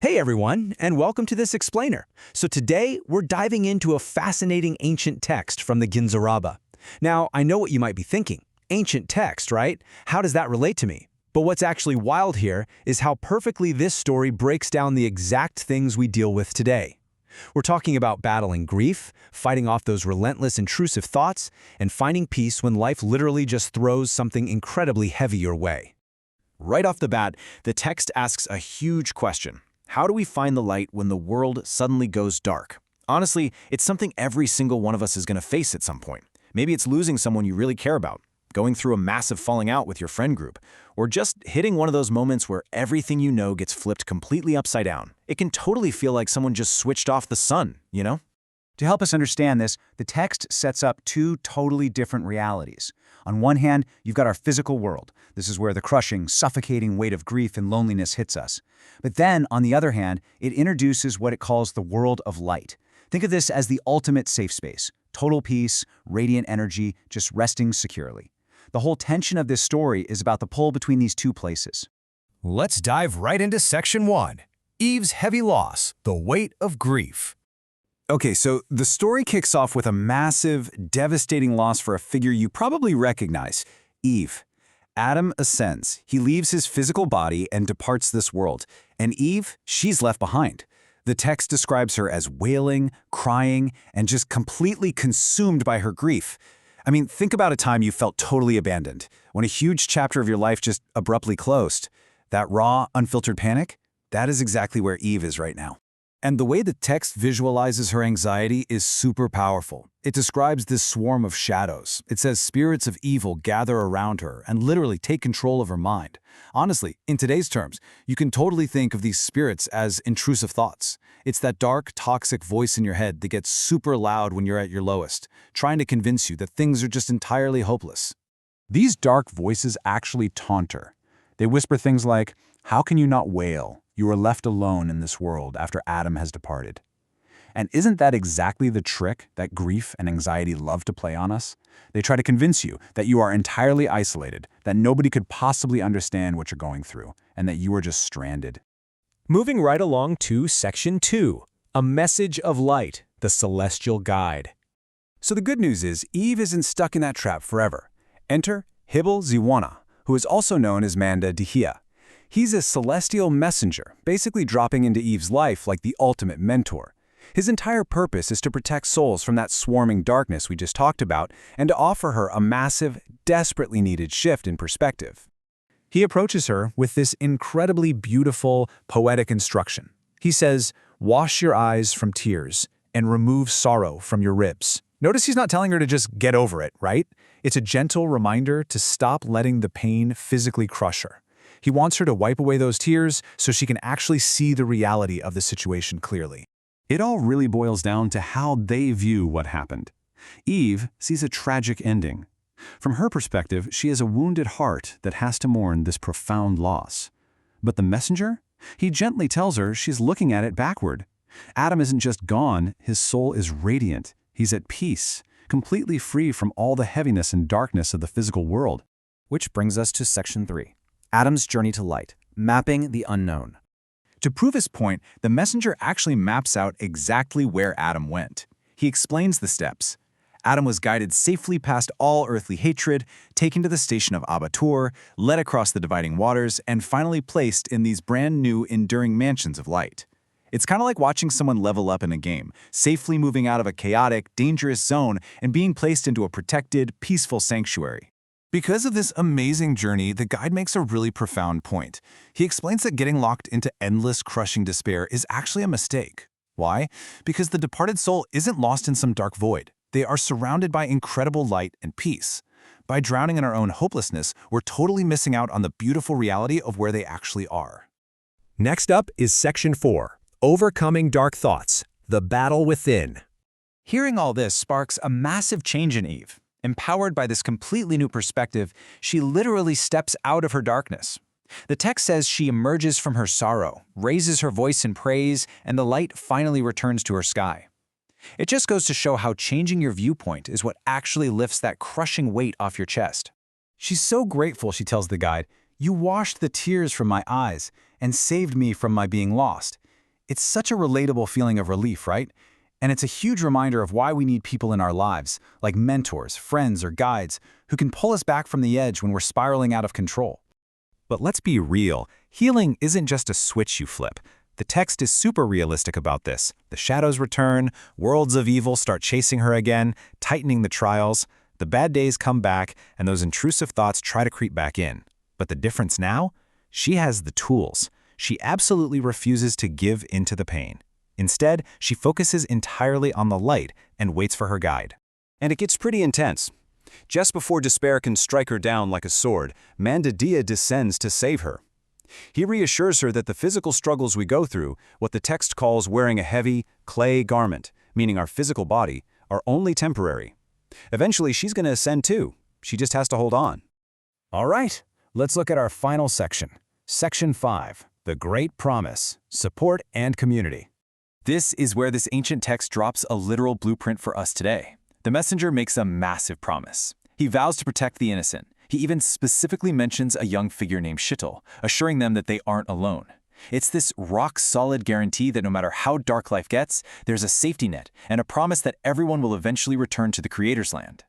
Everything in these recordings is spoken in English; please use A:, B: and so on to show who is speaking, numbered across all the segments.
A: Hey everyone, and welcome to this explainer. So today, we're diving into a fascinating ancient text from the Ginza Rabba. Now, I know what you might be thinking. Ancient text, right? How does that relate to me? But what's actually wild here is how perfectly this story breaks down the exact things we deal with today. We're talking about battling grief, fighting off those relentless intrusive thoughts, and finding peace when life literally just throws something incredibly heavy your way.
B: Right off the bat, the text asks a huge question. How do we find the light when the world suddenly goes dark? Honestly, it's something every single one of us is going to face at some point. Maybe it's losing someone you really care about, going through a massive falling out with your friend group, or just hitting one of those moments where everything you know gets flipped completely upside down. It can totally feel like someone just switched off the sun, you know?
C: To help us understand this, the text sets up two totally different realities. On one hand, you've got our physical world. This is where the crushing, suffocating weight of grief and loneliness hits us. But then, on the other hand, it introduces what it calls the world of light. Think of this as the ultimate safe space. Total peace, radiant energy, just resting securely. The whole tension of this story is about the pull between these two places.
D: Let's dive right into Section 1. Eve's heavy loss, the weight of grief.
B: Okay, so the story kicks off with a massive, devastating loss for a figure you probably recognize, Eve. Adam ascends. He leaves his physical body and departs this world. And Eve, she's left behind. The text describes her as wailing, crying, and just completely consumed by her grief. I mean, think about a time you felt totally abandoned, when a huge chapter of your life just abruptly closed. That raw, unfiltered panic? That is exactly where Eve is right now. And the way the text visualizes her anxiety is super powerful. It describes this swarm of shadows. It says spirits of evil gather around her and literally take control of her mind. Honestly, in today's terms, you can totally think of these spirits as intrusive thoughts. It's that dark, toxic voice in your head that gets super loud when you're at your lowest, trying to convince you that things are just entirely hopeless.
C: These dark voices actually taunt her. They whisper things like, "How can you not wail? You are left alone in this world after Adam has departed." And isn't that exactly the trick that grief and anxiety love to play on us? They try to convince you that you are entirely isolated, that nobody could possibly understand what you're going through, and that you are just stranded.
D: Moving right along to Section 2. A message of light, the celestial guide.
B: So the good news is Eve isn't stuck in that trap forever. Enter Hibble Ziwana, who is also known as Manda Dihia. He's a celestial messenger, basically dropping into Eve's life like the ultimate mentor. His entire purpose is to protect souls from that swarming darkness we just talked about and to offer her a massive, desperately needed shift in perspective. He approaches her with this incredibly beautiful, poetic instruction. He says, "Wash your eyes from tears and remove sorrow from your ribs." Notice he's not telling her to just get over it, right? It's a gentle reminder to stop letting the pain physically crush her. He wants her to wipe away those tears so she can actually see the reality of the situation clearly. It all really boils down to how they view what happened. Eve sees a tragic ending. From her perspective, she has a wounded heart that has to mourn this profound loss. But the messenger? He gently tells her she's looking at it backward. Adam isn't just gone, his soul is radiant. He's at peace, completely free from all the heaviness and darkness of the physical world.
A: Which brings us to Section 3. Adam's journey to light, mapping the unknown.
B: To prove his point, the messenger actually maps out exactly where Adam went. He explains the steps. Adam was guided safely past all earthly hatred, taken to the station of Abatur, led across the dividing waters, and finally placed in these brand new, enduring mansions of light. It's kind of like watching someone level up in a game, safely moving out of a chaotic, dangerous zone and being placed into a protected, peaceful sanctuary. Because of this amazing journey, the guide makes a really profound point. He explains that getting locked into endless, crushing despair is actually a mistake. Why? Because the departed soul isn't lost in some dark void. They are surrounded by incredible light and peace. By drowning in our own hopelessness, we're totally missing out on the beautiful reality of where they actually are.
D: Next up is Section 4. Overcoming dark thoughts, the battle within.
A: Hearing all this sparks a massive change in Eve. Empowered by this completely new perspective, she literally steps out of her darkness. The text says she emerges from her sorrow, raises her voice in praise, and the light finally returns to her sky. It just goes to show how changing your viewpoint is what actually lifts that crushing weight off your chest.
B: She's so grateful, she tells the guide. "You washed the tears from my eyes and saved me from my being lost.
C: It's such a relatable feeling of relief, right? And it's a huge reminder of why we need people in our lives, like mentors, friends, or guides, who can pull us back from the edge when we're spiraling out of control.
B: But let's be real. Healing isn't just a switch you flip. The text is super realistic about this. The shadows return, worlds of evil start chasing her again, tightening the trials. The bad days come back, and those intrusive thoughts try to creep back in. But the difference now? She has the tools. She absolutely refuses to give into the pain. Instead, she focuses entirely on the light and waits for her guide.
E: And it gets pretty intense. Just before despair can strike her down like a sword, Mandadiya descends to save her. He reassures her that the physical struggles we go through, what the text calls wearing a heavy, clay garment, meaning our physical body, are only temporary. Eventually, she's going to ascend too. She just has to hold on.
D: All right, let's look at our final section. Section 5, The Great Promise, Support and Community.
E: This is where this ancient text drops a literal blueprint for us today. The messenger makes a massive promise. He vows to protect the innocent. He even specifically mentions a young figure named Shittal, assuring them that they aren't alone. It's this rock-solid guarantee that no matter how dark life gets, there's a safety net and a promise that everyone will eventually return to the Creator's land.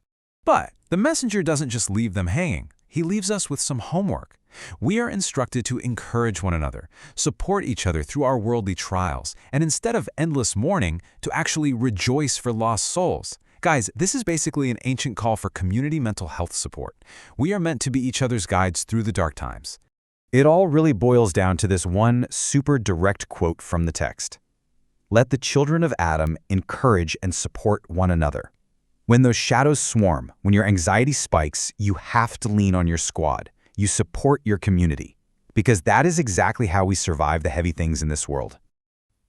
B: But the messenger doesn't just leave them hanging. He leaves us with some homework. We are instructed to encourage one another, support each other through our worldly trials, and instead of endless mourning, to actually rejoice for lost souls. Guys, this is basically an ancient call for community mental health support. We are meant to be each other's guides through the dark times.
C: It all really boils down to this one super direct quote from the text. Let the children of Adam encourage and support one another. When those shadows swarm, when your anxiety spikes, you have to lean on your squad. You support your community. Because that is exactly how we survive the heavy things in this world.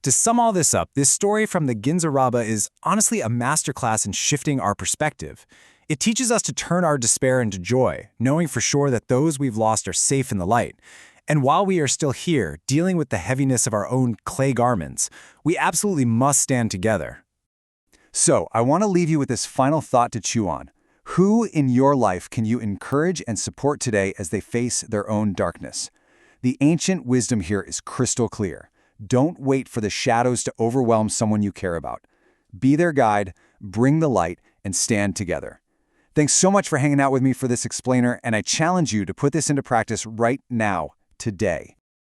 E: To sum all this up, this story from the Ginza Rabba is honestly a masterclass in shifting our perspective. It teaches us to turn our despair into joy, knowing for sure that those we've lost are safe in the light. And while we are still here, dealing with the heaviness of our own clay garments, we absolutely must stand together. So, I want to leave you with this final thought to chew on. Who in your life can you encourage and support today as they face their own darkness? The ancient wisdom here is crystal clear. Don't wait for the shadows to overwhelm someone you care about. Be their guide, bring the light, and stand together. Thanks so much for hanging out with me for this explainer, and I challenge you to put this into practice right now, today.